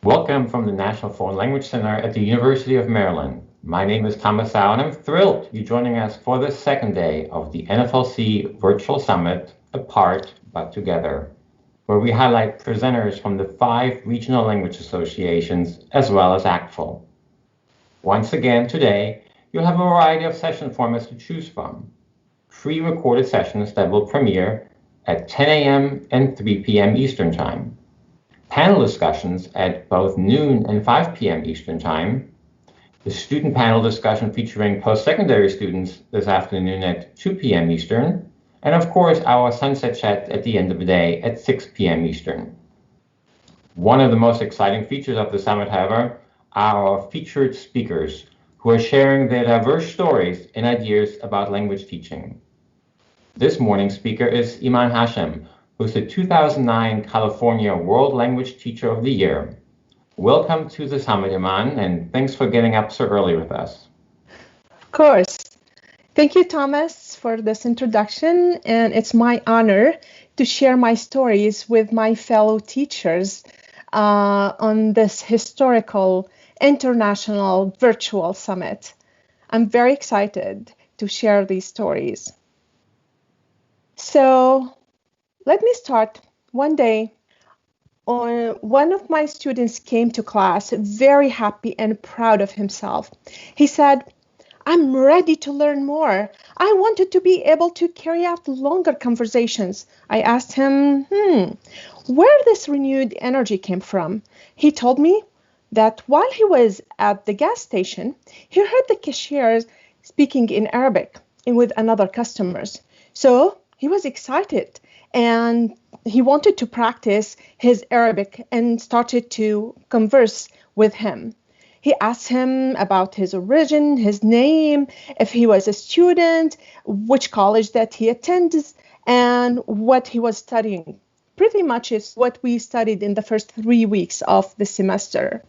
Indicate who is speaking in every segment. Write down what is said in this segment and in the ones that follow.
Speaker 1: Welcome from the National Foreign Language Center at the University of Maryland. My name is Thomas Sau, and I'm thrilled you're joining us for the second day of the NFLC Virtual Summit, Apart But Together, where we highlight presenters from the 5 regional language associations as well as ACTFL. Once again, today, you'll have a variety of session formats to choose from. Pre-recorded sessions that will premiere at 10 a.m. and 3 p.m. Eastern Time. Panel discussions at both noon and 5 p.m. Eastern Time. The student panel discussion featuring post-secondary students this afternoon at 2 p.m. Eastern. And of course, our sunset chat at the end of the day at 6 p.m. Eastern. One of the most exciting features of the summit, however, are our featured speakers who are sharing their diverse stories and ideas about language teaching. This morning's speaker is Iman Hashem, who's the 2009 California World Language Teacher of the Year. Welcome to the summit, Iman, and thanks for getting up so early with us.
Speaker 2: Of course. Thank you, Thomas, for this introduction, and it's my honor to share my stories with my fellow teachers on this historical international virtual summit. I'm very excited to share these stories. So let me start. One day, one of my students came to class very happy and proud of himself. He said, "I'm ready to learn more. I wanted to be able to carry out longer conversations." I asked him, where this renewed energy came from. He told me that while he was at the gas station, he heard the cashier speaking in Arabic with another customers. So he was excited and he wanted to practice his Arabic and started to converse with him. He asked him about his origin, his name, if he was a student, which college that he attends, and what he was studying. Pretty much is what we studied in the first 3 weeks of the semester.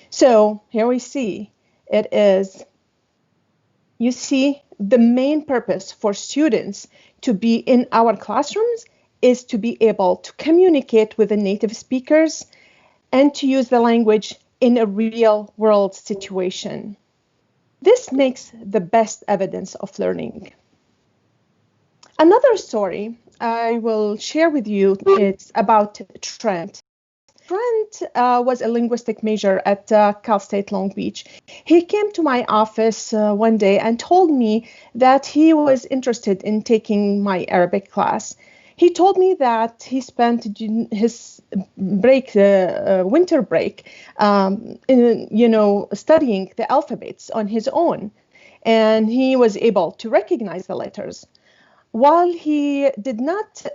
Speaker 2: So here we see it is, you see, the main purpose for students to be in our classrooms is to be able to communicate with the native speakers and to use the language in a real world situation. This makes the best evidence of learning. Another story I will share with you is about Trent. Trent was a linguistic major at Cal State Long Beach. He came to my office one day and told me that he was interested in taking my Arabic class. He told me that he spent his break, winter break, studying the alphabets on his own, and he was able to recognize the letters. While he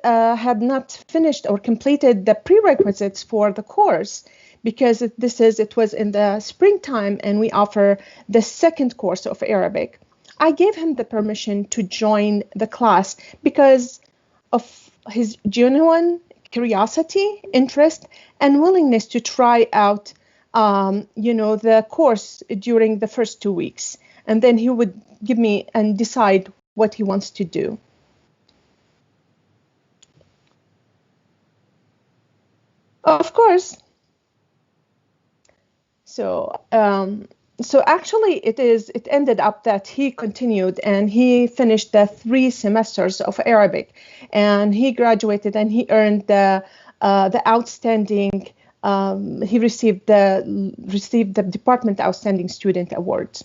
Speaker 2: had not finished or completed the prerequisites for the course, because it was in the springtime and we offer the second course of Arabic, I gave him the permission to join the class because of his genuine curiosity, interest, and willingness to try out, the course during the first 2 weeks. And then he would give me and decide what he wants to do. Of course. So actually it ended up that he continued and he finished the 3 semesters of Arabic, and he graduated and he earned the outstanding, he received the Department Outstanding Student Award.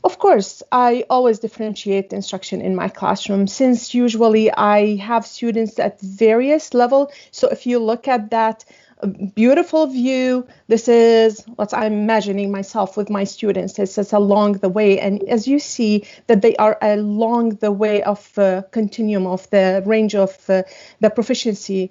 Speaker 2: Of course, I always differentiate instruction in my classroom, since usually I have students at various levels. So if you look at that beautiful view, this is what I'm imagining myself with my students. This is along the way. And as you see that they are along the way of continuum of the range of the proficiency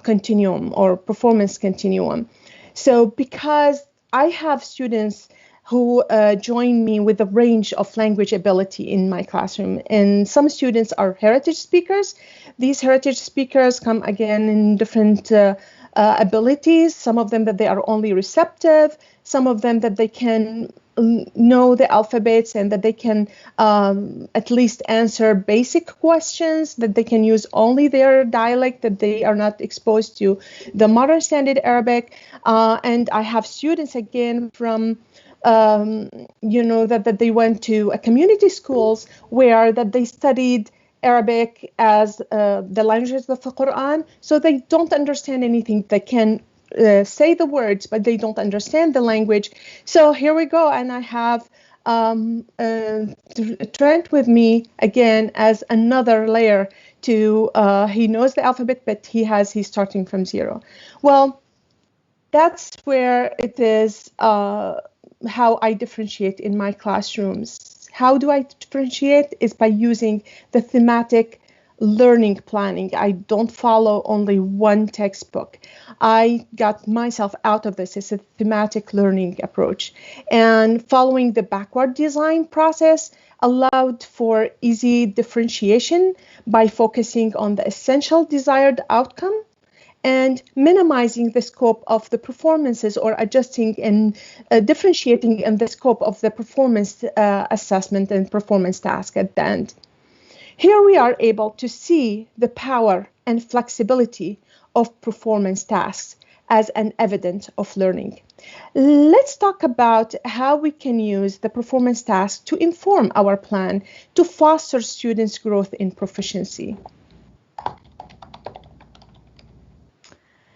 Speaker 2: continuum or performance continuum. So because I have students who join me with a range of language ability in my classroom. And some students are heritage speakers. These heritage speakers come again in different abilities. Some of them that they are only receptive, some of them that they can know the alphabets and that they can at least answer basic questions, that they can use only their dialect, that they are not exposed to the modern standard Arabic. And I have students again from that they went to a community schools where that they studied Arabic as the language of the Quran, so they don't understand anything. They can say the words, but they don't understand the language. So here we go, and I have Trent with me again as another layer to, he knows the alphabet, but he's starting from zero. Well, that's where it is how I differentiate in my classrooms. How do I differentiate? Is by using the thematic learning planning. I don't follow only one textbook. I got myself out of this. It's a thematic learning approach. And following the backward design process allowed for easy differentiation by focusing on the essential desired outcome and minimizing the scope of the performances, or adjusting and differentiating in the scope of the performance assessment and performance task at the end. Here we are able to see the power and flexibility of performance tasks as an evidence of learning. Let's talk about how we can use the performance task to inform our plan to foster students' growth in proficiency.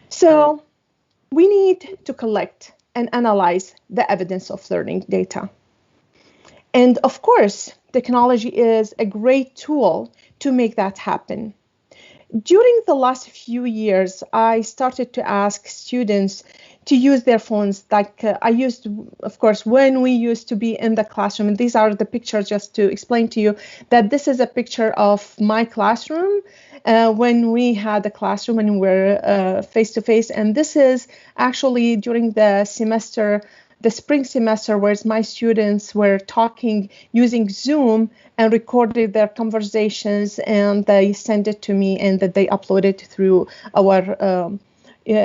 Speaker 2: So we need to collect and analyze the evidence of learning data. And of course, technology is a great tool to make that happen. During the last few years, I started to ask students to use their phones like I used, of course, when we used to be in the classroom. And these are the pictures just to explain to you that this is a picture of my classroom when we had a classroom and we were face-to-face. And this is actually during the semester, the spring semester, where my students were talking using Zoom and recorded their conversations, and they sent it to me, and that they uploaded through our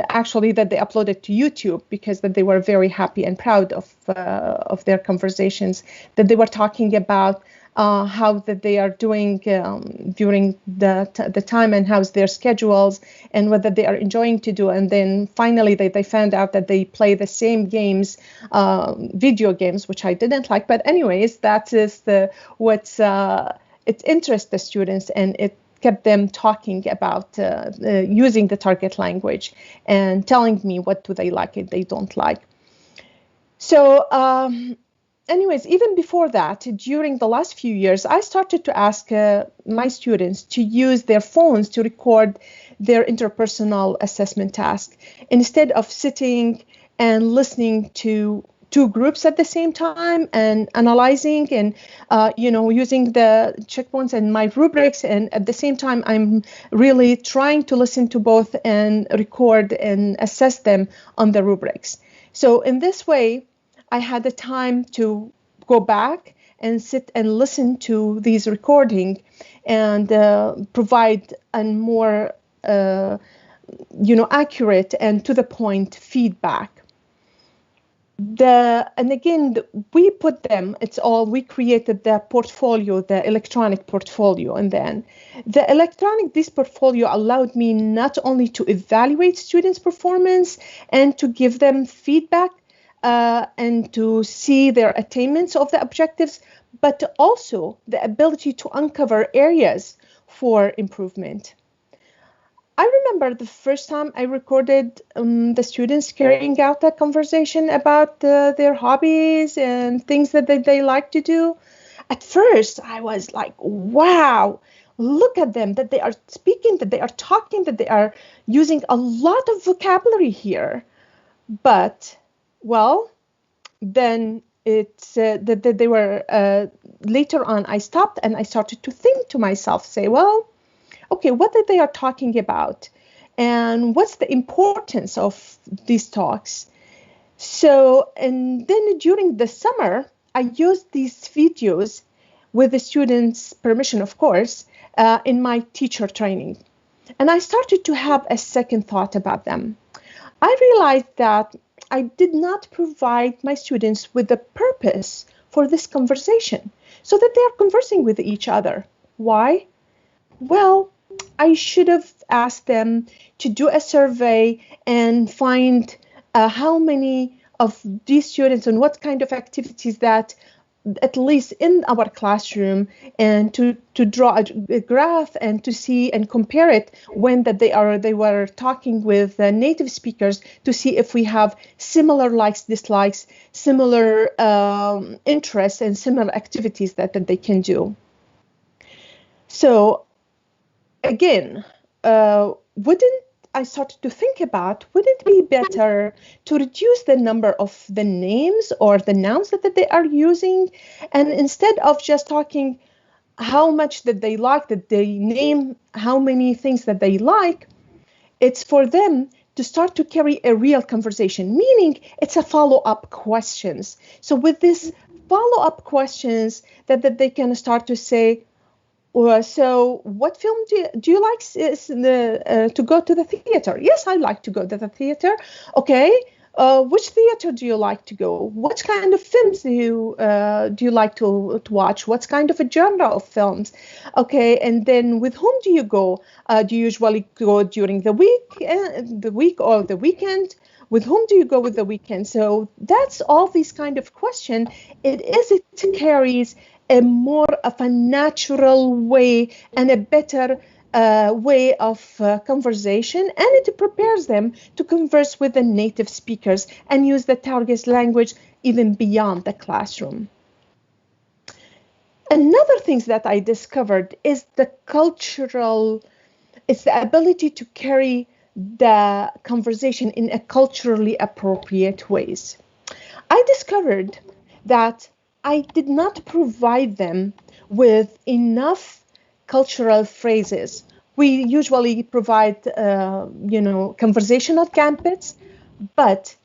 Speaker 2: actually that they uploaded to YouTube, because that they were very happy and proud of their conversations, that they were talking about how that they are doing during the time, and how's their schedules, and whether they are enjoying to do. And then finally they found out that they play the same games, video games, which I didn't like. But anyways, that is it interests the students, and it kept them talking about using the target language and telling me what do they like and they don't like. So anyways, even before that, during the last few years, I started to ask my students to use their phones to record their interpersonal assessment task, instead of sitting and listening to two groups at the same time and analyzing and using the checkpoints and my rubrics. And at the same time, I'm really trying to listen to both and record and assess them on the rubrics. So in this way, I had the time to go back and sit and listen to these recordings and provide a more accurate and to the point feedback. We put them, we created the portfolio, the electronic portfolio. And then this portfolio allowed me not only to evaluate students' performance and to give them feedback, and to see their attainments of the objectives, but also the ability to uncover areas for improvement. I remember the first time I recorded the students carrying out a conversation about their hobbies and things that they like to do. At first, I was like, wow, look at them, that they are speaking, that they are talking, that they are using a lot of vocabulary here. But well, then it's that they were later on. I stopped and I started to think to myself, say, well, okay, what that they are talking about, and what's the importance of these talks? So, and then during the summer, I used these videos with the students' permission, of course, in my teacher training, and I started to have a second thought about them. I realized that I did not provide my students with the purpose for this conversation so that they are conversing with each other. Why? Well, I should have asked them to do a survey and find how many of these students and what kind of activities that at least in our classroom, and to draw a graph and to see and compare it when that they were talking with native speakers to see if we have similar likes, dislikes, similar interests and similar activities that they can do. So again, wouldn't I started to think about, would it be better to reduce the number of the names or the nouns that they are using, and instead of just talking how much that they like, that they name how many things that they like, it's for them to start to carry a real conversation, meaning it's a follow-up questions. So with this follow-up questions that they can start to say, so what film do you like to go to the theater? Yes, I like to go to the theater. Okay. Which theater do you like to go? What kind of films do you like to watch? What kind of a genre of films? Okay, and then with whom do you go? Do you usually go during the week or the weekend? With whom do you go with the weekend? So that's all these kind of question. It carries a more of a natural way and a better way of conversation, and it prepares them to converse with the native speakers and use the target language even beyond the classroom. Another thing that I discovered is the ability to carry the conversation in a culturally appropriate ways. I discovered that I did not provide them with enough cultural phrases. We usually provide, conversational gambits, but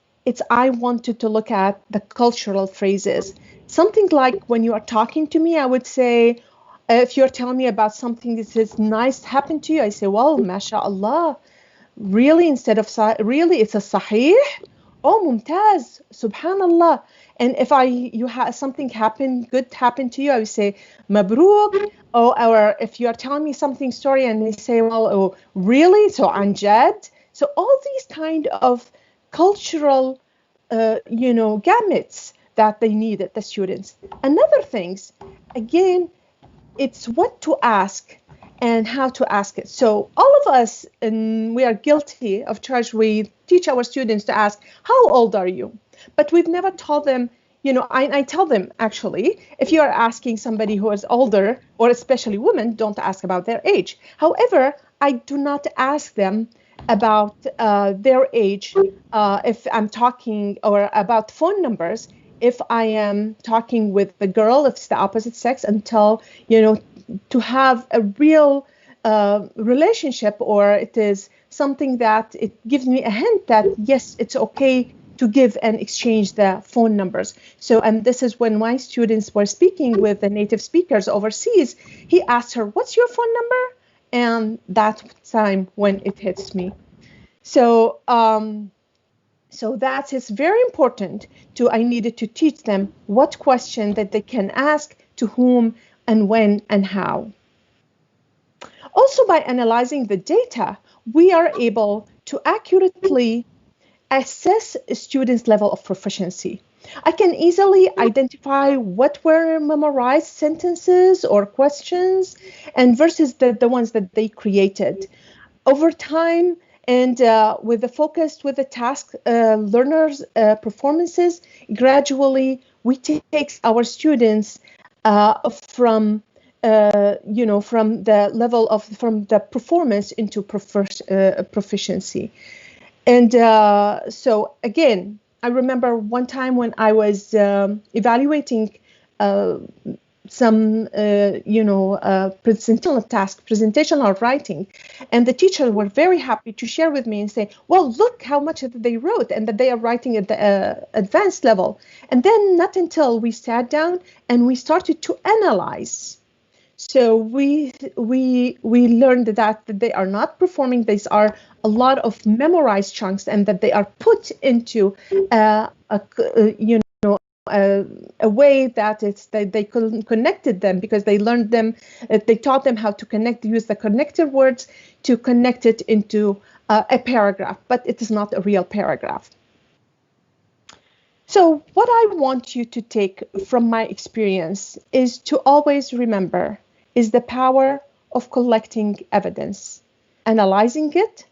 Speaker 2: I wanted to look at the cultural phrases. Something like when you are talking to me, I would say, if you're telling me about something that is nice happened to you, I say, well, mashallah, really, instead of really, it's a sahih. Oh, mumtaz, subhanallah. And if you have something good happened to you, I would say mabruk. Or if you are telling me something story and they say, well, oh, really? So anjad. So all these kind of cultural, gamuts that they needed, the students. Another things, again, it's what to ask and how to ask it. So all of us, and we are guilty of charge. We teach our students to ask, how old are you? But we've never told them, I tell them, actually, if you are asking somebody who is older, or especially women, don't ask about their age. However, I do not ask them about their age if I'm talking, or about phone numbers, if I am talking with the girl, if it's the opposite sex, until, to have a real relationship, or it is something that it gives me a hint that, yes, it's okay to give and exchange the phone numbers. So, and this is when my students were speaking with the native speakers overseas, he asked her, what's your phone number? And that time when it hits me. So, so that is very important I needed to teach them what question that they can ask, to whom, and when, and how. Also, by analyzing the data, we are able to accurately assess a student's level of proficiency. I can easily identify what were memorized sentences or questions and versus the ones that they created. Over time, and with the focus with the task learners' performances, gradually we take our students from the level of from the performance into proficiency. And so again, I remember one time when I was evaluating some presentational writing, and the teachers were very happy to share with me and say, well, look how much they wrote, and that they are writing at the advanced level. And then not until we sat down and we started to analyze. So we learned that they are not performing. These are a lot of memorized chunks, and that they are put into a way that they connected them, because they learned them. They taught them how to use the connected words to connect it into a paragraph, but it is not a real paragraph. So what I want you to take from my experience is to always remember is the power of collecting evidence, analyzing it,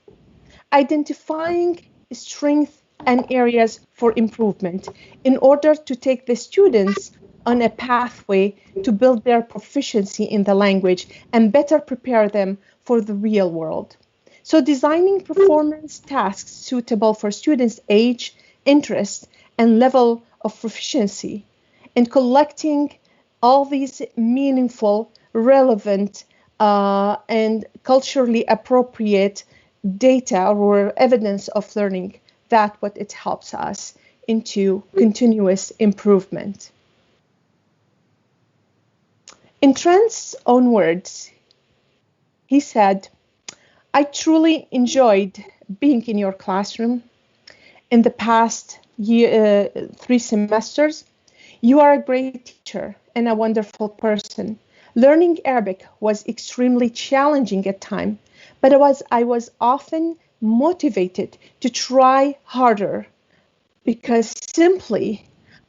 Speaker 2: identifying strengths and areas for improvement in order to take the students on a pathway to build their proficiency in the language and better prepare them for the real world. So designing performance tasks suitable for students' age, interest, and level of proficiency, and collecting all these meaningful, relevant, and culturally appropriate data or evidence of learning, that's what it helps us into continuous improvement. In Trent's own words, he said, "I truly enjoyed being in your classroom in the past 3 semesters. You are a great teacher and a wonderful person. Learning Arabic was extremely challenging at times, but I was often motivated to try harder because simply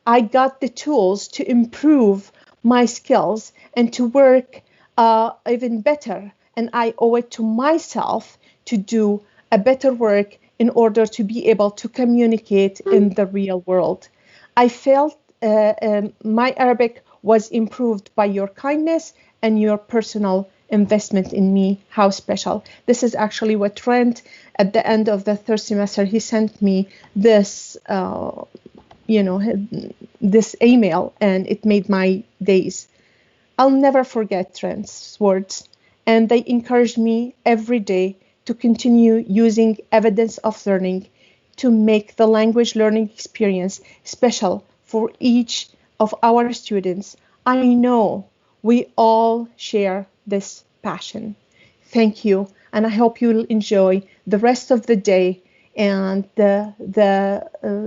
Speaker 2: I got the tools to improve my skills and to work even better. And I owe it to myself to do a better work in order to be able to communicate in the real world. I felt my Arabic was improved by your kindness and your personal investment in me. How special." This is actually what Trent, at the end of the 3rd semester, he sent me this, this email, and it made my days. I'll never forget Trent's words, and they encouraged me every day to continue using evidence of learning to make the language learning experience special for each of our students. I know we all share this passion. Thank you, and I hope you'll enjoy the rest of the day and the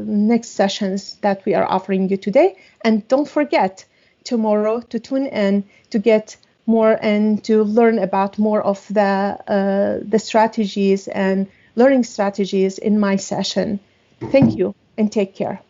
Speaker 2: next sessions that we are offering you today. And don't forget tomorrow to tune in to get more and to learn about more of the strategies and learning strategies in my session. Thank you and take care.